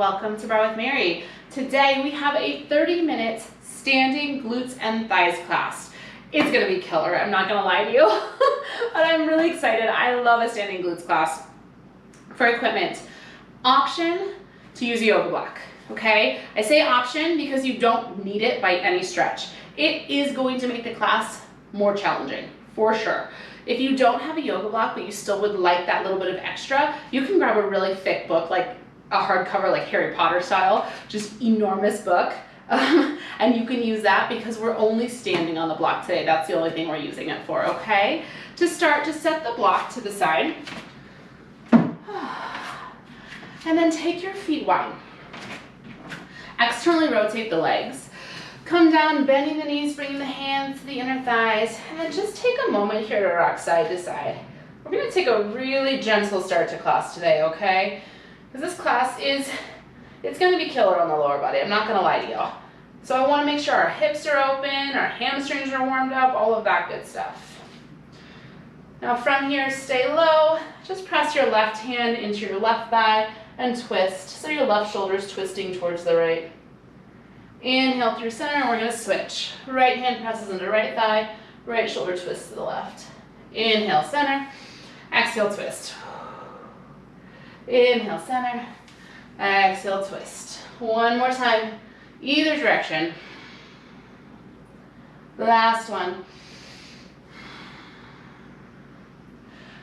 welcome to Barre with Mary. Today we have a 30-minute standing glutes and thighs class. It's gonna be killer, I'm not gonna lie to you, but I'm really excited. I love a standing glutes class. For equipment, option to use a yoga block, okay? I say option because you don't need it by any stretch. It is going to make the class more challenging, for sure. If you don't have a yoga block, but you still would like that little bit of extra, you can grab a really thick book, like a hardcover, like Harry Potter style, just enormous book. And you can use that because we're only standing on the block today. That's the only thing we're using it for, okay? To start, just set the block to the side. And then take your feet wide. Externally rotate the legs. Come down, bending the knees, bringing the hands to the inner thighs, and then just take a moment here to rock side to side. We're gonna take a really gentle start to class today, okay? Because this class it's gonna be killer on the lower body, I'm not gonna lie to y'all. So I wanna make sure our hips are open, our hamstrings are warmed up, all of that good stuff. Now from here, stay low, just press your left hand into your left thigh and twist, so your left shoulder is twisting towards the right. Inhale through center, and we're gonna switch. Right hand presses into right thigh, right shoulder twists to the left. Inhale, center, exhale, twist. Inhale, center, exhale, twist. One more time, either direction. Last one.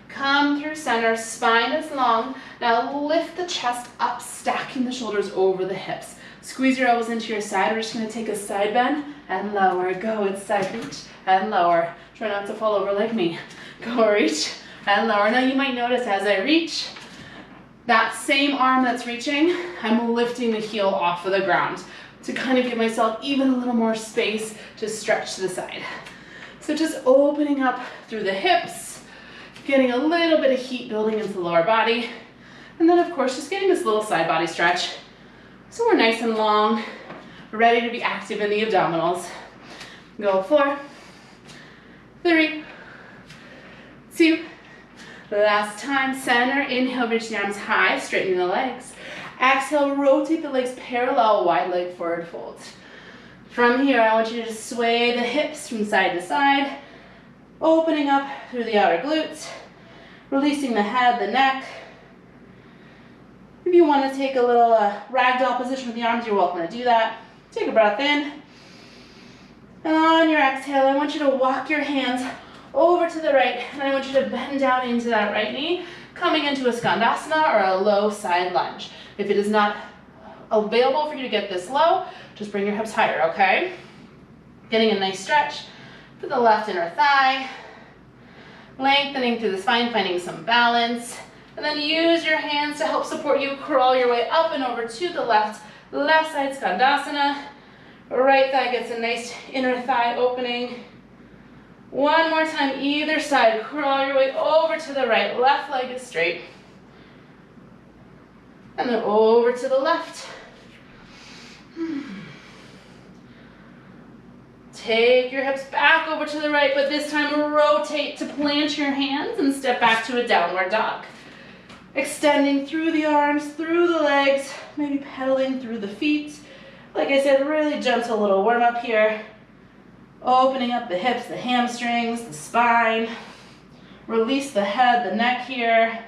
Come through center, spine is long. Now lift the chest up, stacking the shoulders over the hips. Squeeze your elbows into your side. We're just gonna take a side bend and lower. Go inside, reach and lower. Try not to fall over like me. Go reach and lower. Now you might notice as I reach, that same arm that's reaching, I'm lifting the heel off of the ground to kind of give myself even a little more space to stretch to the side. So just opening up through the hips, getting a little bit of heat building into the lower body, and then of course just getting this little side body stretch. So we're nice and long, ready to be active in the abdominals. Go 4, 3, 2, last time, center, inhale, reach the arms high, straighten the legs. Exhale, rotate the legs parallel, wide leg forward fold. From here, I want you to just sway the hips from side to side, opening up through the outer glutes, releasing the head, the neck. If you want to take a little ragdoll position with the arms, you're welcome to do that. Take a breath in. And on your exhale, I want you to walk your hands over to the right, and I want you to bend down into that right knee, coming into a skandasana or a low side lunge. If it is not available for you to get this low, just bring your hips higher, okay? Getting a nice stretch for the left inner thigh, lengthening through the spine, finding some balance. And then use your hands to help support you. Crawl your way up and over to the left side skandasana. Right thigh gets a nice inner thigh opening. One more time, either side. Crawl your way over to the right. Left leg is straight. And then over to the left. Take your hips back over to the right, but this time rotate to plant your hands and step back to a downward dog. Extending through the arms, through the legs, maybe pedaling through the feet. Like I said, really gentle little warm up here. Opening up the hips, the hamstrings, the spine. Release the head, the neck here.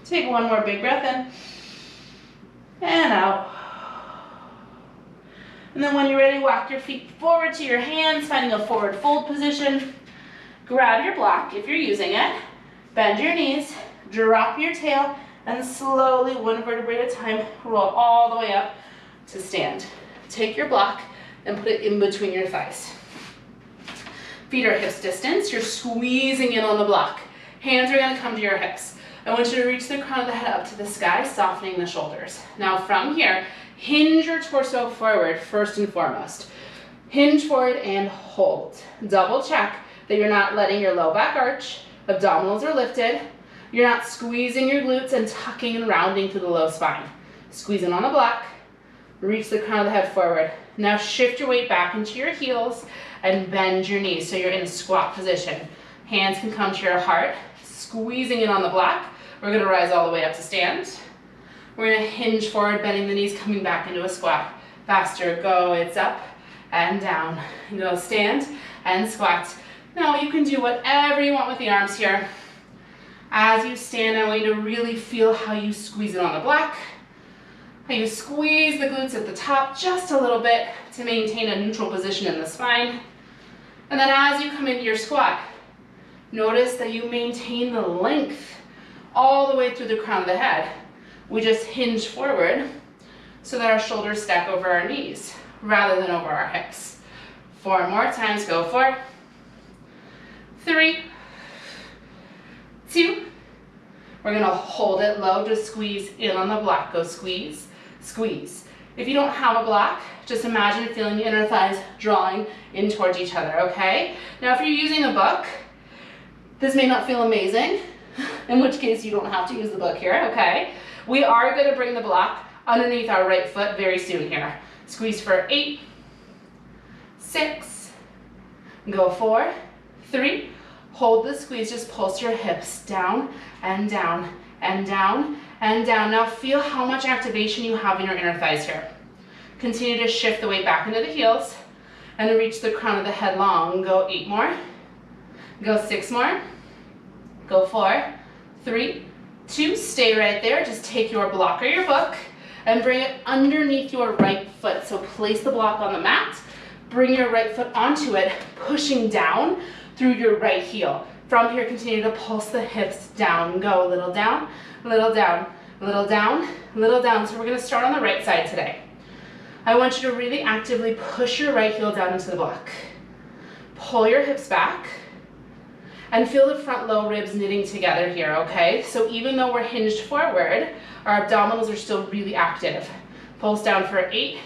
Take one more big breath in. And out. And then when you're ready, walk your feet forward to your hands, finding a forward fold position. Grab your block if you're using it. Bend your knees, drop your tail, and slowly, one vertebrae at a time, roll all the way up to stand. Take your block and put it in between your thighs. Feet are hips distance. You're squeezing in on the block. Hands are gonna come to your hips. I want you to reach the crown of the head up to the sky, softening the shoulders. Now from here, hinge your torso forward first and foremost. Hinge forward and hold. Double check that you're not letting your low back arch, abdominals are lifted. You're not squeezing your glutes and tucking and rounding through the low spine. Squeeze in on the block, reach the crown of the head forward. Now shift your weight back into your heels and bend your knees so you're in squat position. Hands can come to your heart, squeezing in on the block, We're gonna rise all the way up to stand. We're gonna hinge forward, bending the knees, coming back into a squat. Faster, go, it's up and down. Go stand and squat. Now you can do whatever you want with the arms here. As you stand, I want you to really feel how you squeeze it on the block, how you squeeze the glutes at the top just a little bit to maintain a neutral position in the spine. And then as you come into your squat, notice that you maintain the length all the way through the crown of the head. We just hinge forward so that our shoulders stack over our knees rather than over our hips. 4 more times, go 4, 3, 2. We're gonna hold it low, just squeeze in on the block. Go squeeze, squeeze. If you don't have a block, just imagine feeling the inner thighs drawing in towards each other, okay? Now if you're using a book, this may not feel amazing, in which case you don't have to use the book here, okay? We are gonna bring the block underneath our right foot very soon here. Squeeze for 8, 6, go 4, 3, hold the squeeze, just pulse your hips down and down and down and down. Now feel how much activation you have in your inner thighs here. Continue to shift the weight back into the heels and reach the crown of the head long. Go 8 more, go 6 more, go 4, 3, 2, stay right there. Just take your block or your book and bring it underneath your right foot. So place the block on the mat, bring your right foot onto it, pushing down through your right heel. From here, continue to pulse the hips down. Go a little down, little down, little down, little down. So we're gonna start on the right side today. I want you to really actively push your right heel down into the block. Pull your hips back and feel the front low ribs knitting together here, okay? So even though we're hinged forward, our abdominals are still really active. Pulse down for 8,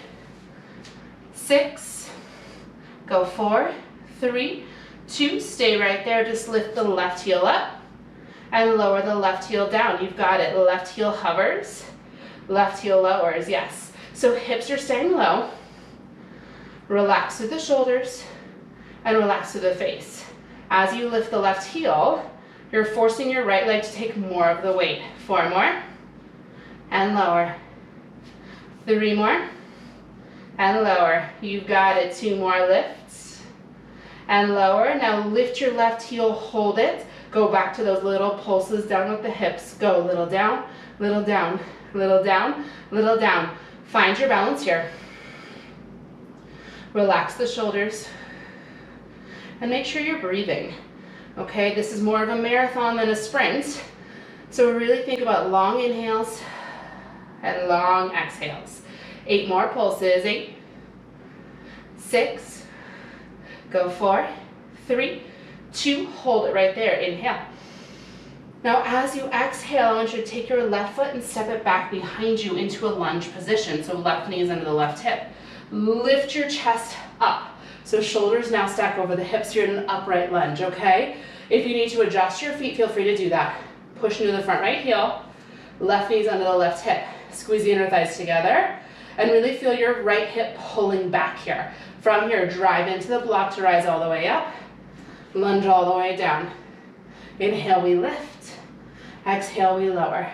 6, go 4, 3, 2, stay right there. Just lift the left heel up and lower the left heel down. You've got it. Left heel hovers, left heel lowers, yes. So hips are staying low. Relax through the shoulders and relax through the face. As you lift the left heel, you're forcing your right leg to take more of the weight. 4 more and lower. 3 more and lower. You've got it. 2 more lifts and lower. Now lift your left heel, hold it. Go back to those little pulses down with the hips. Go little down, little down, little down, little down. Find your balance here. Relax the shoulders and make sure you're breathing. Okay, this is more of a marathon than a sprint. So really think about long inhales and long exhales. 8 more pulses. 8, 6, go 4, 3, 2, hold it right there. Inhale. Now as you exhale, I want you to take your left foot and step it back behind you into a lunge position. So left knee is under the left hip. Lift your chest up. So shoulders now stack over the hips. You're in an upright lunge, okay? If you need to adjust your feet, feel free to do that. Push into the front right heel. Left knee's under the left hip. Squeeze the inner thighs together. And really feel your right hip pulling back here. From here, drive into the block to rise all the way up. Lunge all the way down. Inhale, we lift. Exhale, we lower.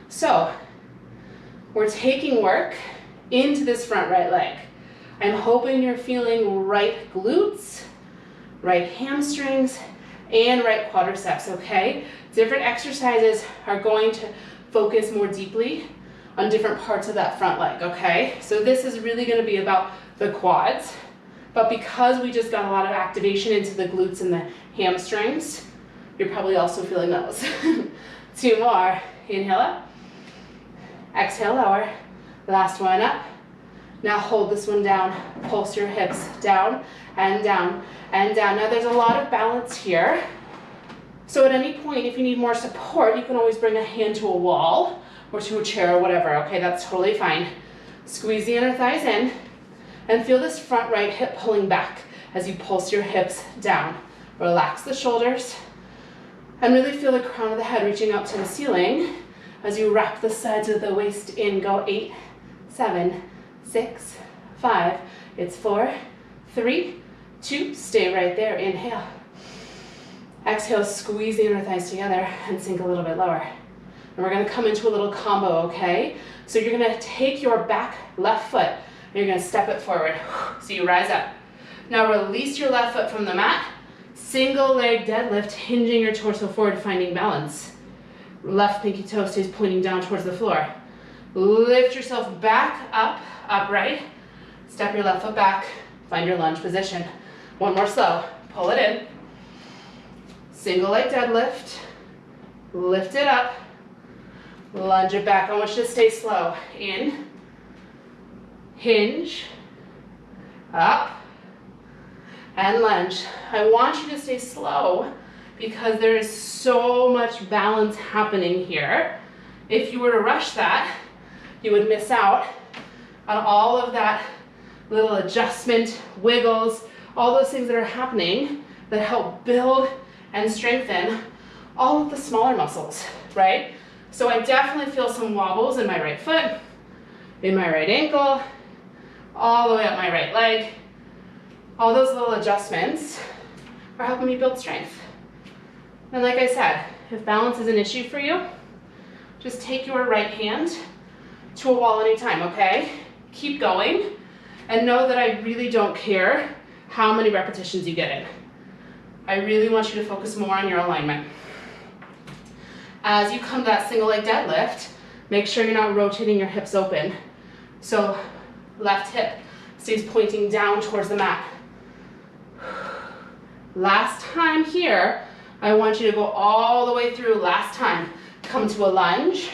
So, we're taking work into this front right leg. I'm hoping you're feeling right glutes, right hamstrings, and right quadriceps, okay? Different exercises are going to focus more deeply on different parts of that front leg, okay? So this is really gonna be about the quads, but because we just got a lot of activation into the glutes and the hamstrings, you're probably also feeling those. 2 more, inhale up, exhale lower, last one up. Now hold this one down, pulse your hips down and down and down. Now there's a lot of balance here. So at any point, if you need more support, you can always bring a hand to a wall or to a chair or whatever, okay? That's totally fine. Squeeze the inner thighs in and feel this front right hip pulling back as you pulse your hips down. Relax the shoulders and really feel the crown of the head reaching up to the ceiling as you wrap the sides of the waist in. Go 8, 7, 6, 5, it's 4, 3, 2, stay right there, inhale. Exhale, squeeze the inner thighs together and sink a little bit lower. And we're gonna come into a little combo, okay? So you're gonna take your back left foot, and you're gonna step it forward. So you rise up. Now release your left foot from the mat. Single leg deadlift, hinging your torso forward, finding balance. Left pinky toe stays pointing down towards the floor. Lift yourself back up, upright. Step your left foot back, find your lunge position. One more slow, pull it in. Single leg deadlift, lift it up, lunge it back. I want you to stay slow. In, hinge, up, and lunge. I want you to stay slow because there is so much balance happening here. If you were to rush that, you would miss out on all of that little adjustment, wiggles, all those things that are happening that help build and strengthen all of the smaller muscles, right? So I definitely feel some wobbles in my right foot, in my right ankle, all the way up my right leg. All those little adjustments are helping me build strength. And like I said, if balance is an issue for you, just take your right hand to a wall anytime, okay? Keep going, and know that I really don't care how many repetitions you get in. I really want you to focus more on your alignment. As you come to that single leg deadlift, make sure you're not rotating your hips open. So left hip stays pointing down towards the mat. Last time here, I want you to go all the way through. Last time, come to a lunge,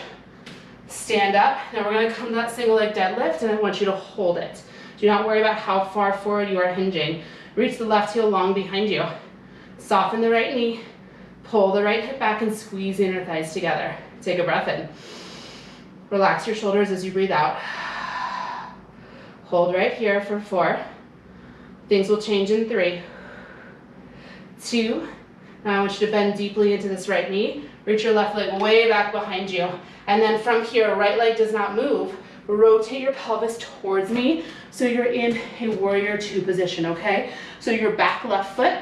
stand up. Now we're gonna come to that single leg deadlift, and I want you to hold it. Do not worry about how far forward you are hinging. Reach the left heel long behind you. Soften the right knee, pull the right hip back, and squeeze the inner thighs together. Take a breath in. Relax your shoulders as you breathe out. Hold right here for 4. Things will change in 3, 2. Now I want you to bend deeply into this right knee. Reach your left leg way back behind you. And then from here, right leg does not move. Rotate your pelvis towards me so you're in a warrior 2 position, okay? So your back left foot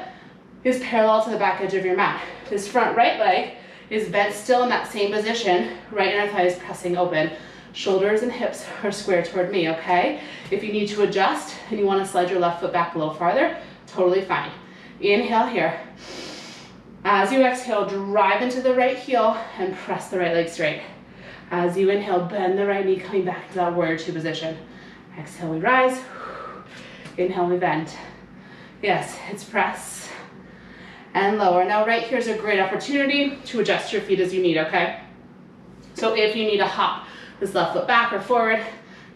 is parallel to the back edge of your mat. This front right leg is bent still in that same position. Right inner thigh is pressing open. Shoulders and hips are square toward me, okay? If you need to adjust and you want to slide your left foot back a little farther, totally fine. Inhale here. As you exhale, drive into the right heel and press the right leg straight. As you inhale, bend the right knee, coming back to that warrior 2 position. Exhale, we rise. Inhale, we bend. Yes, it's press and lower. Now right here is a great opportunity to adjust your feet as you need, okay? So if you need to hop this left foot back or forward,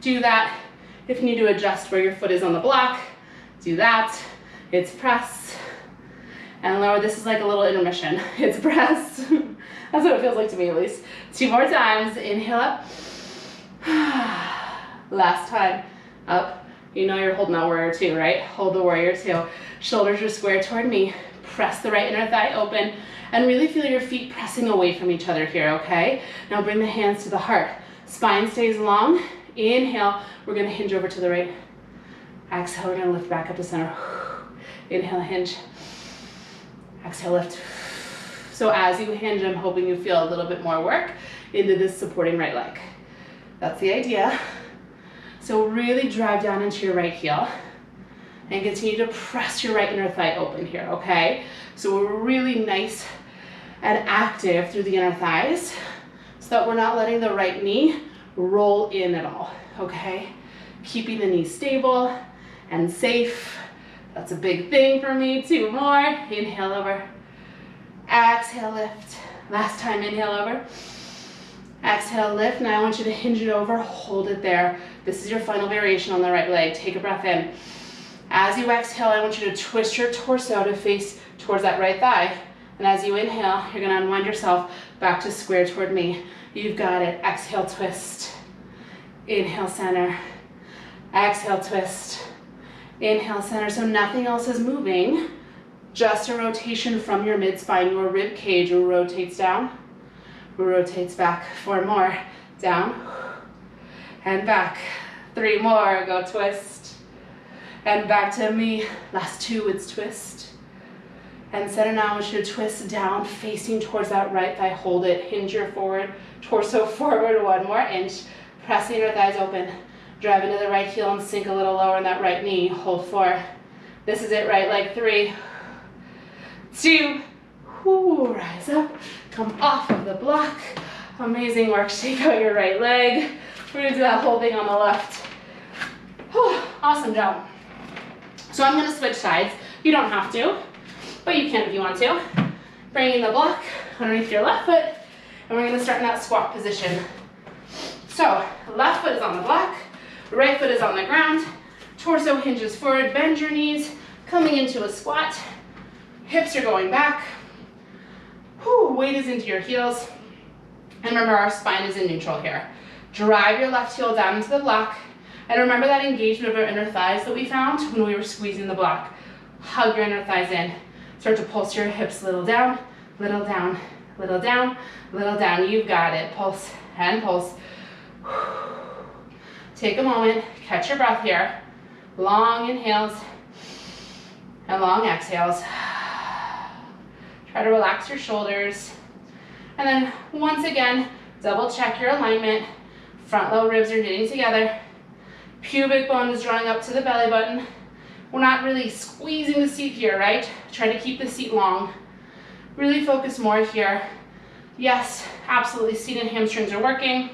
do that. If you need to adjust where your foot is on the block, do that. It's press and lower. This is like a little intermission. It's press. That's what it feels like to me, at least. 2 more times. Inhale up. Last time. Up. You know you're holding that warrior 2, right? Hold the warrior 2. Shoulders are square toward me. Press the right inner thigh open and really feel your feet pressing away from each other here, okay? Now bring the hands to the heart. Spine stays long. Inhale. We're going to hinge over to the right. Exhale. We're going to lift back up to center. Inhale, hinge. Exhale, lift. So as you hinge, I'm hoping you feel a little bit more work into this supporting right leg. That's the idea. So really drive down into your right heel and continue to press your right inner thigh open here, okay? So we're really nice and active through the inner thighs so that we're not letting the right knee roll in at all, okay? Keeping the knee stable and safe. That's a big thing for me. 2 more. Inhale over. Exhale, lift. Last time, inhale over. Exhale, lift. Now I want you to hinge it over. Hold it there. This is your final variation on the right leg. Take a breath in. As you exhale, I want you to twist your torso to face towards that right thigh. And as you inhale, you're going to unwind yourself back to square toward me. You've got it. Exhale, twist. Inhale, center. Exhale, twist. Inhale, center. So nothing else is moving. Just a rotation from your mid-spine. Your rib cage rotates down, rotates back. 4 more. Down and back. 3 more. Go twist. And back to me. Last 2, it's twist. And center now, I want you to twist down, facing towards that right thigh. Hold it, hinge your forward, torso forward, one more inch. Pressing your thighs open. Drive into the right heel and sink a little lower in that right knee. Hold 4. This is it, right leg 3, 2, rise up, come off of the block. Amazing work, shake out your right leg. We're gonna do that whole thing on the left. Awesome job. So I'm gonna switch sides. You don't have to, but you can if you want to. Bringing the block underneath your left foot, and we're gonna start in that squat position. So, left foot is on the block, right foot is on the ground, torso hinges forward, bend your knees, coming into a squat, hips are going back, weight is into your heels, and remember our spine is in neutral here. Drive your left heel down into the block, and remember that engagement of our inner thighs that we found when we were squeezing the block. Hug your inner thighs in. Start to pulse your hips, little down, little down, little down, little down. You've got it. Pulse and pulse. Take a moment, catch your breath here. Long inhales and long exhales. Try to relax your shoulders. And then once again, double check your alignment. Front low ribs are knitting together. Pubic bone is drawing up to the belly button. We're not really squeezing the seat here, right? Try to keep the seat long. Really focus more here. Yes, absolutely, seat and hamstrings are working,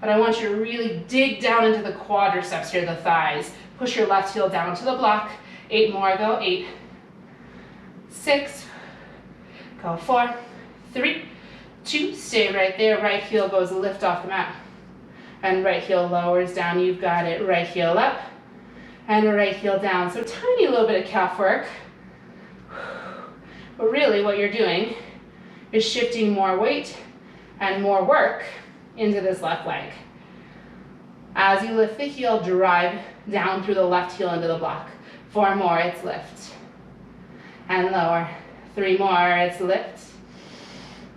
but I want you to really dig down into the quadriceps here, the thighs. Push your left heel down to the block. 8 more, go 8, 6, go 4, 3, 2, stay right there. Right heel goes lift off the mat. And right heel lowers down, you've got it. Right heel up, and right heel down. So tiny little bit of calf work. But really what you're doing is shifting more weight and more work into this left leg. As you lift the heel, drive down through the left heel into the block. 4 more, it's lift. And lower. 3 more, it's lift.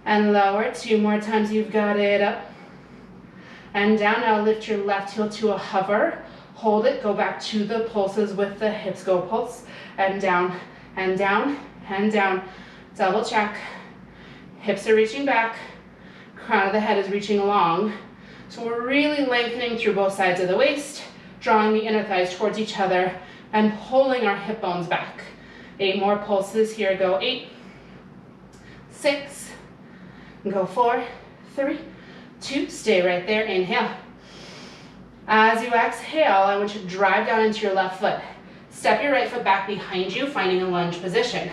And lower. 2 more times, you've got it. Up. And down. Now lift your left heel to a hover. Hold it, go back to the pulses with the hips. Go pulse. And down, and down, and down. Double check. Hips are reaching back. Crown of the head is reaching along. So we're really lengthening through both sides of the waist, drawing the inner thighs towards each other, and pulling our hip bones back. 8 more pulses here. Go 8, 6, go 4, 3, 2, stay right there. Inhale. As you exhale, I want you to drive down into your left foot. Step your right foot back behind you, finding a lunge position.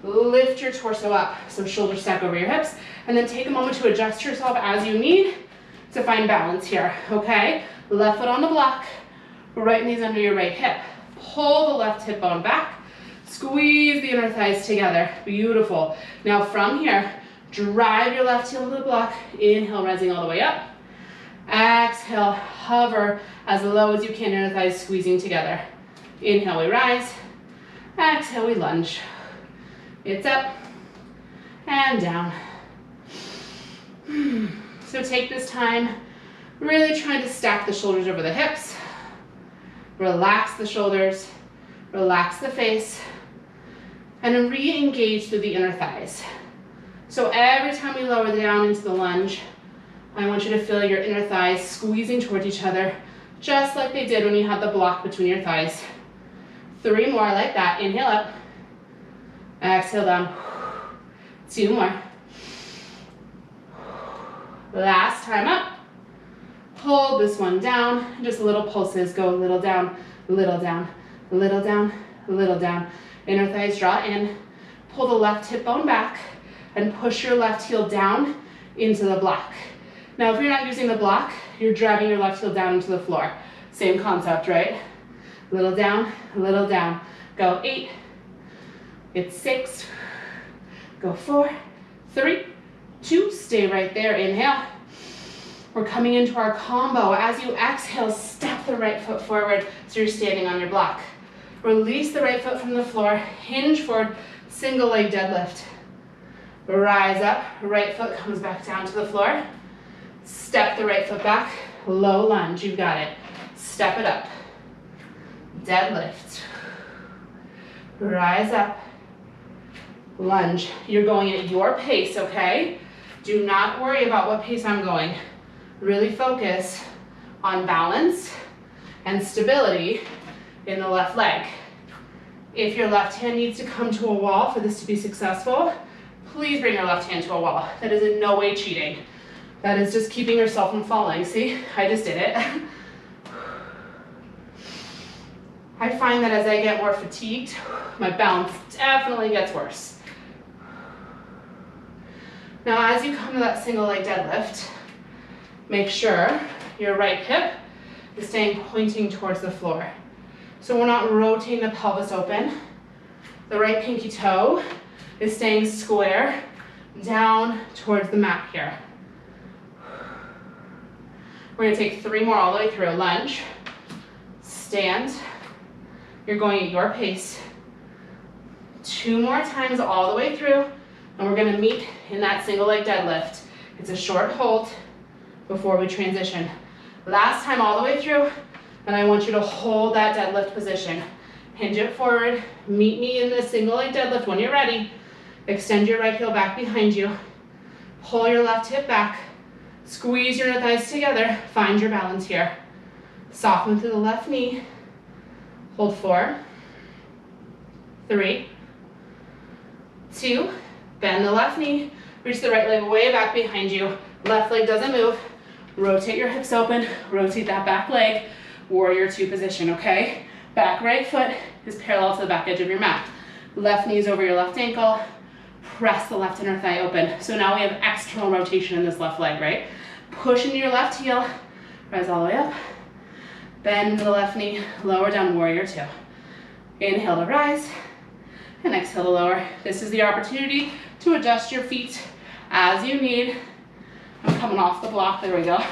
Lift your torso up, so shoulders stack over your hips, and then take a moment to adjust yourself as you need to find balance here, okay? Left foot on the block, right knee's under your right hip. Pull the left hip bone back, squeeze the inner thighs together. Beautiful. Now from here, drive your left heel to the block. Inhale, rising all the way up. Exhale, hover as low as you can, inner thighs squeezing together. Inhale, we rise. Exhale, we lunge. It's up and down. So take this time, really trying to stack the shoulders over the hips. Relax the shoulders, relax the face, and re-engage through the inner thighs. So every time we lower down into the lunge, I want you to feel your inner thighs squeezing towards each other, just like they did when you had the block between your thighs. 3 more like that. Inhale up. Exhale down. 2 more. Last time up. Hold this one down. Just little pulses. Go little down, little down, little down, little down. Inner thighs draw in. Pull the left hip bone back and push your left heel down into the block. Now, if you're not using the block, you're dragging your left heel down into the floor. Same concept, right? Little down, little down. Go 8. It's 6. Go 4, 3, 2. Stay right there. Inhale. We're coming into our combo. As you exhale, step the right foot forward so you're standing on your block. Release the right foot from the floor. Hinge forward. Single leg deadlift. Rise up. Right foot comes back down to the floor. Step the right foot back. Low lunge. You've got it. Step it up. Deadlift. Rise up. lunge. You're going at your pace, okay? Do not worry about what pace I'm going. Really focus on balance and stability in the left leg. If your left hand needs to come to a wall for this to be successful, please bring your left hand to a wall. That is in no way cheating. That is just keeping yourself from falling. See, I just did it. I find that as I get more fatigued, my balance definitely gets worse. Now, as you come to that single leg deadlift, make sure your right hip is staying pointing towards the floor. So we're not rotating the pelvis open. The right pinky toe is staying square down towards the mat here. We're gonna take 3 more all the way through. Lunge, stand. You're going at your pace. 2 more times all the way through, and we're gonna meet in that single leg deadlift. It's a short hold before we transition. Last time all the way through, and I want you to hold that deadlift position. Hinge it forward, meet me in the single leg deadlift when you're ready. Extend your right heel back behind you. Pull your left hip back. Squeeze your inner thighs together. Find your balance here. Soften through the left knee. Hold 4, 3, 2, bend the left knee. Reach the right leg way back behind you. Left leg doesn't move. Rotate your hips open. Rotate that back leg. Warrior 2 position, okay? Back right foot is parallel to the back edge of your mat. Left knee is over your left ankle. Press the left inner thigh open. So now we have external rotation in this left leg, right? Push into your left heel. Rise all the way up. Bend into the left knee. Lower down, warrior 2. Inhale to rise. And exhale to lower. This is the opportunity to adjust your feet as you need. I'm coming off the block. There we go.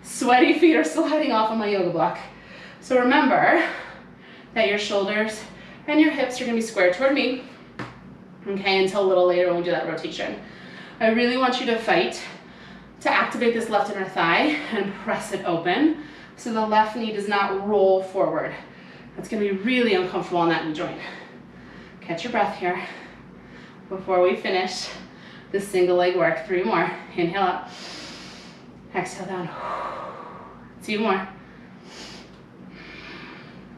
Sweaty feet are sliding off on my yoga block. So remember that your shoulders and your hips are going to be square toward me, okay, until a little later when we do that rotation. I really want you to fight to activate this left inner thigh and press it open so the left knee does not roll forward. That's going to be really uncomfortable on that knee joint. Catch your breath here before we finish this single leg work. 3 more. Inhale up. Exhale down. 2 more.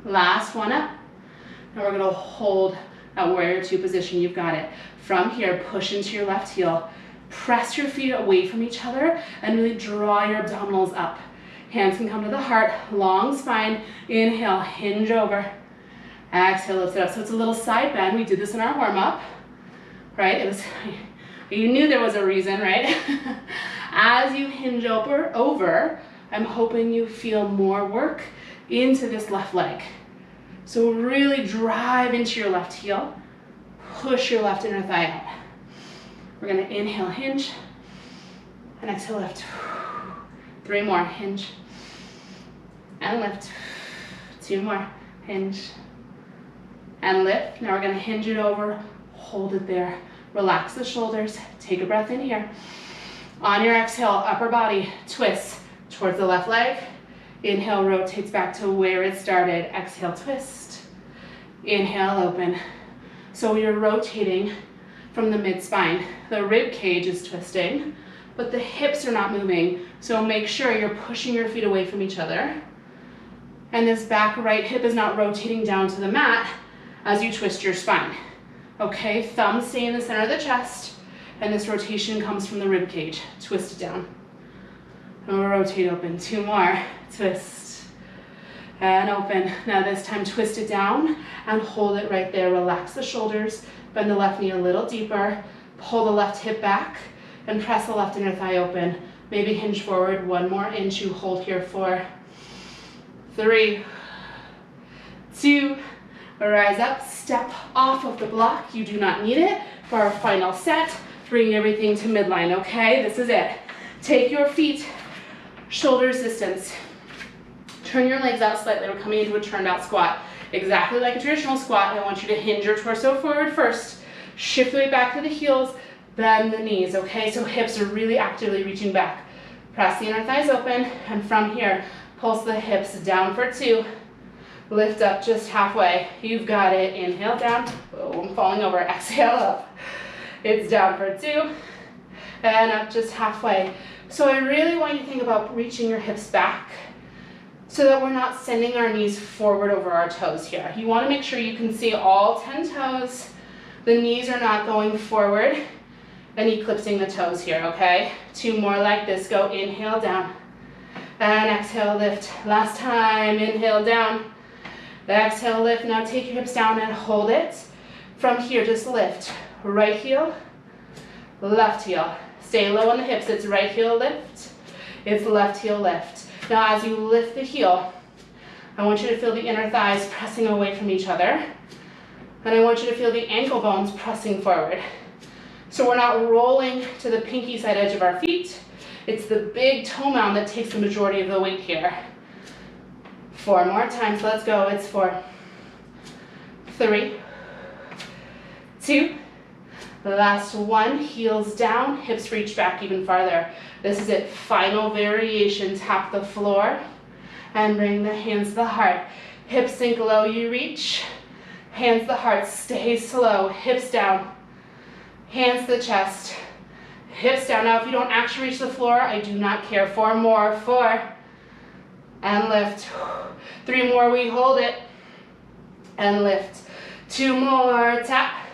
Last one up. And we're going to hold that warrior 2 position. You've got it. From here, push into your left heel. Press your feet away from each other and really draw your abdominals up. Hands can come to the heart. Long spine. Inhale, hinge over. Exhale, lift it up. So it's a little side bend. We did this in our warm-up, right? You knew there was a reason, right? As you hinge over, I'm hoping you feel more work into this left leg. So really drive into your left heel. Push your left inner thigh out. We're gonna inhale, hinge, and exhale, lift. 3 more, hinge, and lift. 2 more, hinge, and lift. Now we're gonna hinge it over, hold it there. Relax the shoulders, take a breath in here. On your exhale, upper body twists towards the left leg. Inhale, rotates back to where it started. Exhale, twist. Inhale, open. So you're rotating from the mid-spine. The rib cage is twisting, but the hips are not moving. So make sure you're pushing your feet away from each other. And this back right hip is not rotating down to the mat as you twist your spine. Okay, thumbs stay in the center of the chest, and this rotation comes from the rib cage. Twist it down. And we'll rotate open. 2 more. Twist. And open. Now this time twist it down and hold it right there. Relax the shoulders. Bend the left knee a little deeper. Pull the left hip back and press the left inner thigh open. Maybe hinge forward 1 more inch. You hold here 4, 3, 2, rise up, step off of the block. You do not need it for our final set. Bring everything to midline, okay? This is it. Take your feet shoulders distance. Turn your legs out slightly. We're coming into a turned out squat. Exactly like a traditional squat. I want you to hinge your torso forward first. Shift the weight back to the heels. Bend the knees, okay? So hips are really actively reaching back. Press the inner thighs open. And from here, pulse the hips down for 2, Lift up just halfway. You've got it. Inhale down. Oh, I'm falling over. Exhale up. It's down for 2. And up just halfway. So I really want you to think about reaching your hips back so that we're not sending our knees forward over our toes here. You want to make sure you can see all 10 toes. The knees are not going forward and eclipsing the toes here, okay? 2 more like this. Go inhale down and exhale lift. Last time, inhale down. Exhale lift. Now take your hips down and hold it. From here, just lift. Right heel, left heel. Stay low on the hips. It's right heel lift. It's left heel lift. Now as you lift the heel, I want you to feel the inner thighs pressing away from each other. And I want you to feel the ankle bones pressing forward. So we're not rolling to the pinky side edge of our feet. It's the big toe mound that takes the majority of the weight here. 4 more times. Let's go. It's 4, 3, 2. The last 1, heels down, hips reach back even farther. This is it, final variation. Tap the floor and bring the hands to the heart. Hips sink low, you reach. Hands to the heart, stay slow. Hips down, hands to the chest. Hips down. Now if you don't actually reach the floor, I do not care. 4 more, 4. And lift. 3 more, we hold it. And lift. 2 more, tap.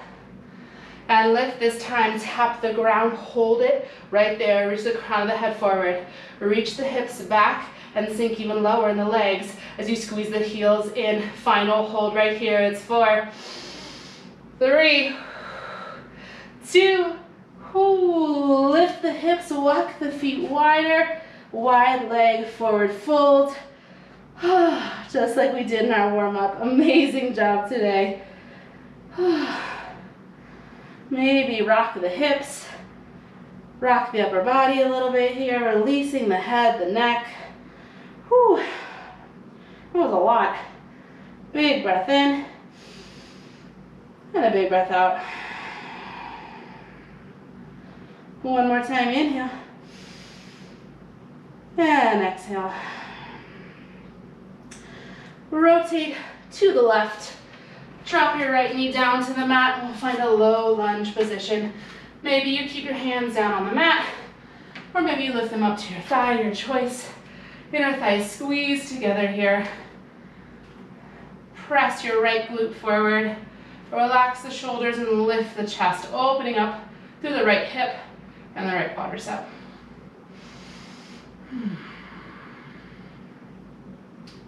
And lift. This time, tap the ground, hold it right there. Reach the crown of the head forward. Reach the hips back and sink even lower in the legs as you squeeze the heels in. Final hold right here. It's 4, 3, 2. Ooh, lift the hips, walk the feet wider. Wide leg forward fold. Just like we did in our warm-up. Amazing job today. Maybe rock the hips, rock the upper body a little bit here, releasing the head, the neck. Whew, that was a lot. Big breath in, and a big breath out. 1 more time, inhale, and exhale. Rotate to the left. Drop your right knee down to the mat and we'll find a low lunge position. Maybe you keep your hands down on the mat, or maybe you lift them up to your thigh, your choice. Inner thighs squeeze together here. Press your right glute forward. Relax the shoulders and lift the chest, opening up through the right hip and the right quadricep.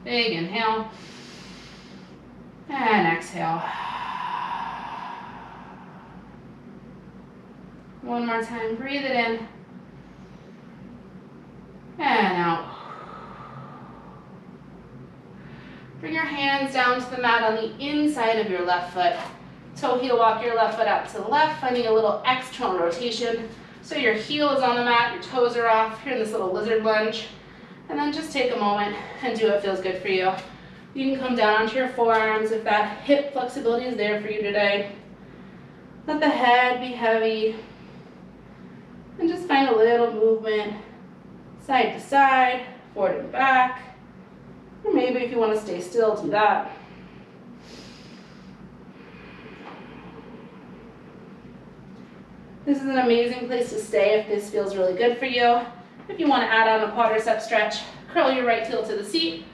Big inhale. And exhale. 1 more time, breathe it in. And out. Bring your hands down to the mat on the inside of your left foot. Toe heel walk your left foot out to the left, finding a little external rotation. So your heel is on the mat, your toes are off. You're in this little lizard lunge. And then just take a moment and do what feels good for you. You can come down onto your forearms if that hip flexibility is there for you today. Let the head be heavy. And just find a little movement side to side, forward and back. Or maybe if you want to stay still, do that. This is an amazing place to stay if this feels really good for you. If you want to add on a quadricep stretch, curl your right heel to the seat.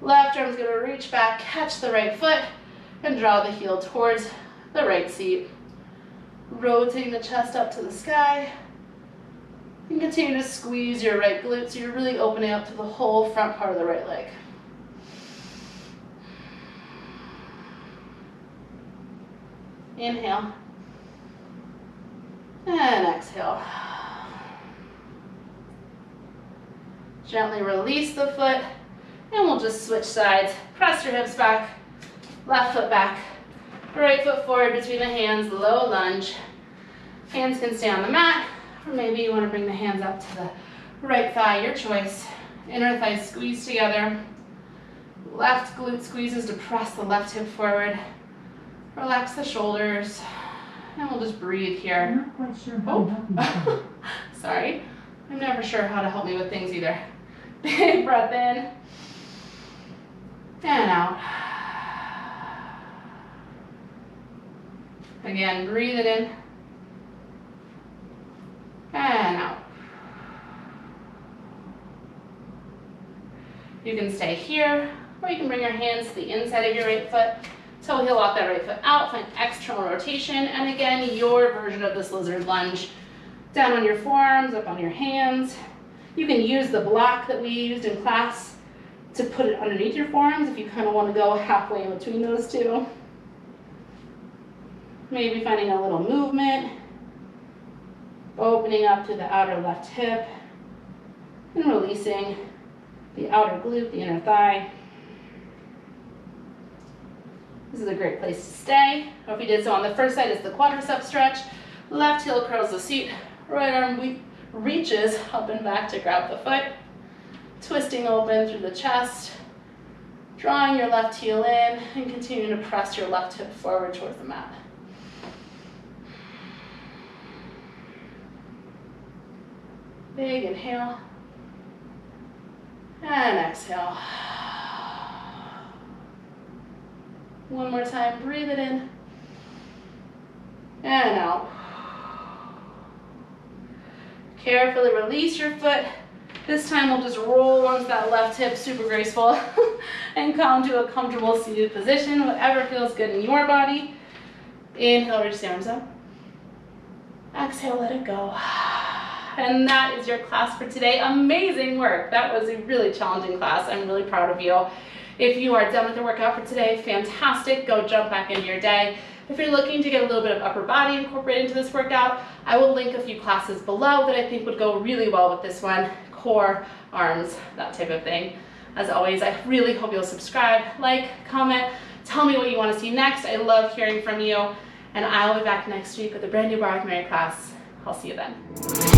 Left arm's going to reach back, catch the right foot, and draw the heel towards the right seat. Rotating the chest up to the sky. And continue to squeeze your right glute so you're really opening up to the whole front part of the right leg. Inhale. And exhale. Gently release the foot. And we'll just switch sides. Press your hips back, left foot back, right foot forward between the hands, low lunge. Hands can stay on the mat, or maybe you want to bring the hands up to the right thigh, your choice. Inner thighs squeeze together. Left glute squeezes to press the left hip forward. Relax the shoulders, and we'll just breathe here. I'm not quite sure how to help you. Sorry, I'm never sure how to help me with things either. Big breath in. And out. Again, breathe it in. And out. You can stay here, or you can bring your hands to the inside of your right foot. So heel walk that right foot out, find external rotation, and again, your version of this lizard lunge. Down on your forearms, up on your hands. You can use the block that we used in class to put it underneath your forearms if you kind of want to go halfway in between those two. Maybe finding a little movement, opening up to the outer left hip, and releasing the outer glute, the inner thigh. This is a great place to stay. Or if you did so on the first side, it's the quadricep stretch. Left heel curls the seat, right arm reaches up and back to grab the foot. Twisting open through the chest, drawing your left heel in, and continuing to press your left hip forward towards the mat. Big inhale, and exhale. One more time, breathe it in, and out. Carefully release your foot. This time we'll just roll onto that left hip, super graceful, and come to a comfortable seated position, whatever feels good in your body. Inhale, reach the arms up. Exhale, let it go. And that is your class for today. Amazing work. That was a really challenging class. I'm really proud of you. If you are done with the workout for today, fantastic. Go jump back into your day. If you're looking to get a little bit of upper body incorporated into this workout, I will link a few classes below that I think would go really well with this one. Core, arms, that type of thing. As always, I really hope you'll subscribe, like, comment, tell me what you want to see next. I love hearing from you. And I'll be back next week with a brand new Barre with Mary class. I'll see you then.